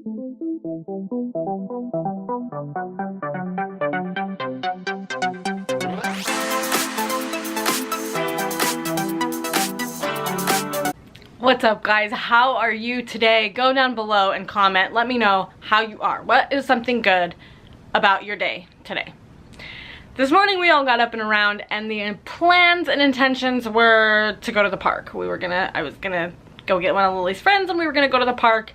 What's up, guys? How are you today? Go down below and comment. Let me know how you are. What is something good about your day today? This morning we all got up and around, and the plans and intentions were to go to the park. I was gonna go get one of Lily's friends and we were gonna go to the park.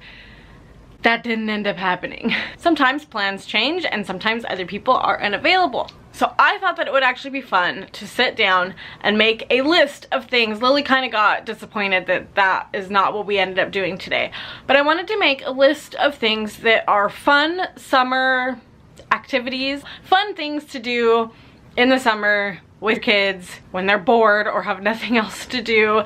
That didn't end up happening. Sometimes plans change and sometimes other people are unavailable. So I thought that it would actually be fun to sit down and make a list of things. Lily kind of got disappointed that that is not what we ended up doing today. But I wanted to make a list of things that are fun summer activities, fun things to do in the summer with kids when they're bored or have nothing else to do,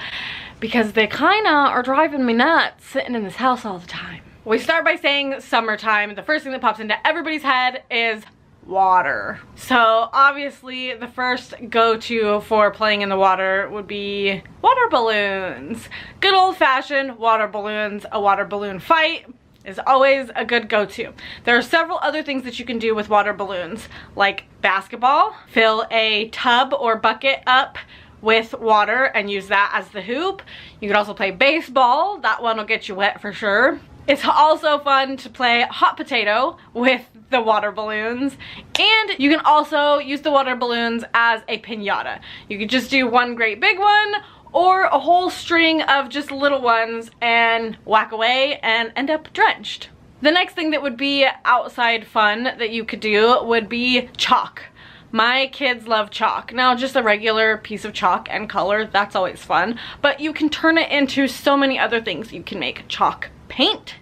because they kind of are driving me nuts sitting in this house all the time. We start by saying summertime. The first thing that pops into everybody's head is water. So obviously the first go-to for playing in the water would be water balloons. Good old-fashioned water balloons. A water balloon fight is always a good go-to. There are several other things that you can do with water balloons, like basketball. Fill a tub or bucket up with water and use that as the hoop. You could also play baseball. That one will get you wet for sure. It's also fun to play hot potato with the water balloons, and you can also use the water balloons as a piñata. You could just do one great big one or a whole string of just little ones and whack away and end up drenched. The next thing that would be outside fun that you could do would be chalk. My kids love chalk. Now, just a regular piece of chalk and color, that's always fun, but you can turn it into so many other things. You can make chalk paint.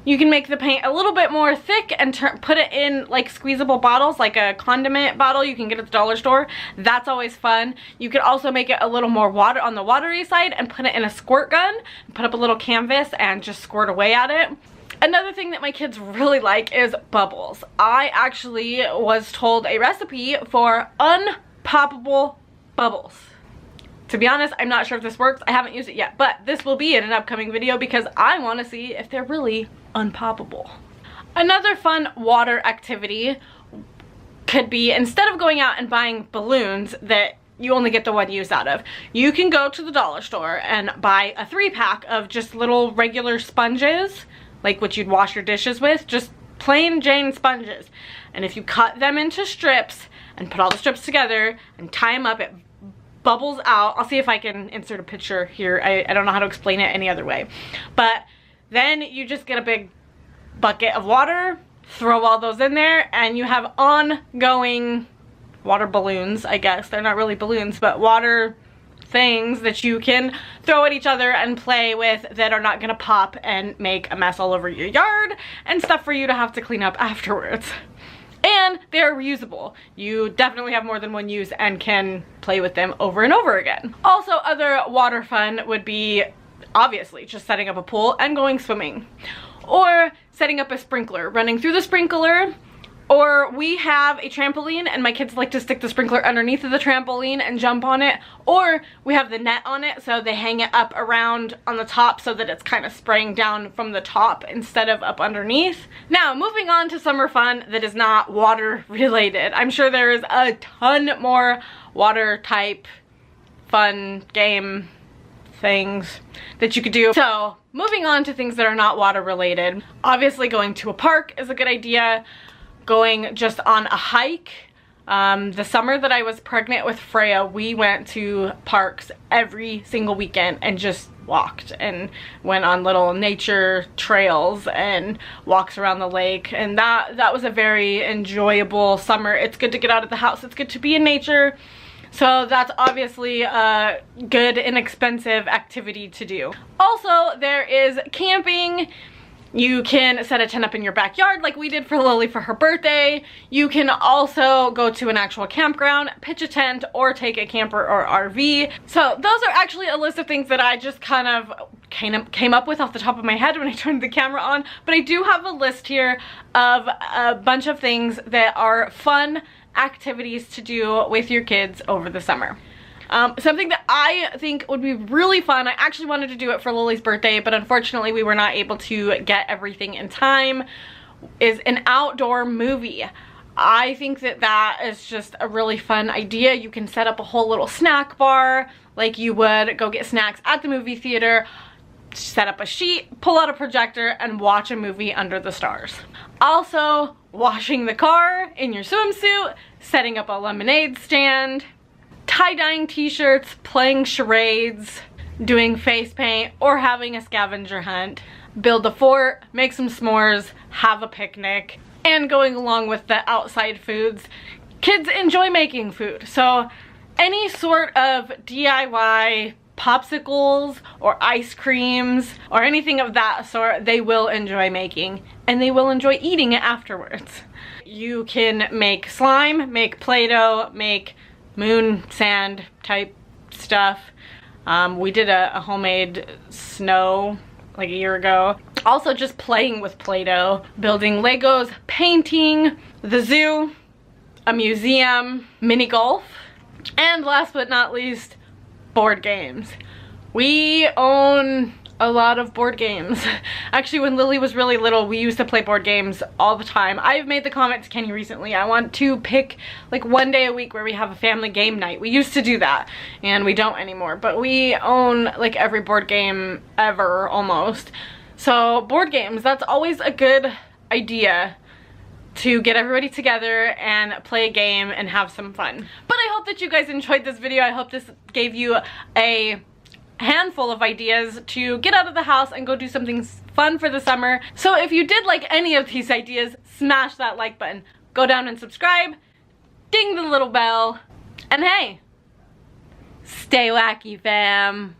You can make the paint a little bit more thick and put it in like squeezable bottles, like a condiment bottle you can get at the dollar store. That's always fun. You could also make it a little more water on the watery side and put it in a squirt gun, put up a little canvas and just squirt away at it. Another thing that my kids really like is bubbles. I actually was told a recipe for unpoppable bubbles. To be honest, I'm not sure if this works. I haven't used it yet, but this will be in an upcoming video because I want to see if they're really unpoppable. Another fun water activity could be, instead of going out and buying balloons that you only get the one use out of, you can go to the dollar store and buy a 3-pack of just little regular sponges, like what you'd wash your dishes with, just plain Jane sponges. And if you cut them into strips and put all the strips together and tie them up, it bubbles out. I'll see if I can insert a picture here. I don't know how to explain it any other way. But then you just get a big bucket of water, throw all those in there, and you have ongoing water balloons, I guess. They're not really balloons, but water things that you can throw at each other and play with that are not gonna pop and make a mess all over your yard and stuff for you to have to clean up afterwards. And they're reusable. You definitely have more than one use and can play with them over and over again. Also, other water fun would be obviously just setting up a pool and going swimming, or setting up a sprinkler, running through the sprinkler. Or we have a trampoline and my kids like to stick the sprinkler underneath of the trampoline and jump on it. Or we have the net on it, so they hang it up around on the top so that it's kind of spraying down from the top instead of up underneath. Now, moving on to summer fun that is not water related. I'm sure there is a ton more water type fun game things that you could do. So moving on to things that are not water related. Obviously going to a park is a good idea. Going just on a hike. The summer that I was pregnant with Freya, we went to parks every single weekend and just walked and went on little nature trails and walks around the lake, and that was a very enjoyable summer. It's good to get out of the house, it's good to be in nature, so that's obviously a good inexpensive activity to do. Also, there is camping. You can set a tent up in your backyard like we did for Lily for her birthday. You can also go to an actual campground, pitch a tent, or take a camper or RV. So those are actually a list of things that I just kind of came up with off the top of my head when I turned the camera on. But I do have a list here of a bunch of things that are fun activities to do with your kids over the summer. Something that I think would be really fun, I actually wanted to do it for Lily's birthday, but unfortunately we were not able to get everything in time, is an outdoor movie. I think that that is just a really fun idea. You can set up a whole little snack bar like you would go get snacks at the movie theater, set up a sheet, pull out a projector, and watch a movie under the stars. Also, washing the car in your swimsuit, setting up a lemonade stand, tie-dyeing t-shirts, playing charades, doing face paint, or having a scavenger hunt, build a fort, make some s'mores, have a picnic, and going along with the outside foods. Kids enjoy making food, so any sort of DIY popsicles or ice creams or anything of that sort they will enjoy making, and they will enjoy eating it afterwards. You can make slime, make Play-Doh, make moon sand type stuff. We did a homemade snow like a year ago. Also just playing with Play-Doh, building Legos, painting, the zoo, a museum, mini golf, and last but not least, board games. We own a lot of board games. Actually, when Lily was really little, we used to play board games all the time. I've made the comment to Kenny recently, I want to pick like one day a week where we have a family game night. We used to do that, and we don't anymore, but we own like every board game ever, almost. So board games, that's always a good idea to get everybody together and play a game and have some fun. But I hope that you guys enjoyed this video. I hope this gave you a handful of ideas to get out of the house and go do something fun for the summer. So if you did like any of these ideas, smash that like button, go down and subscribe, ding the little bell, and hey, stay wacky, fam.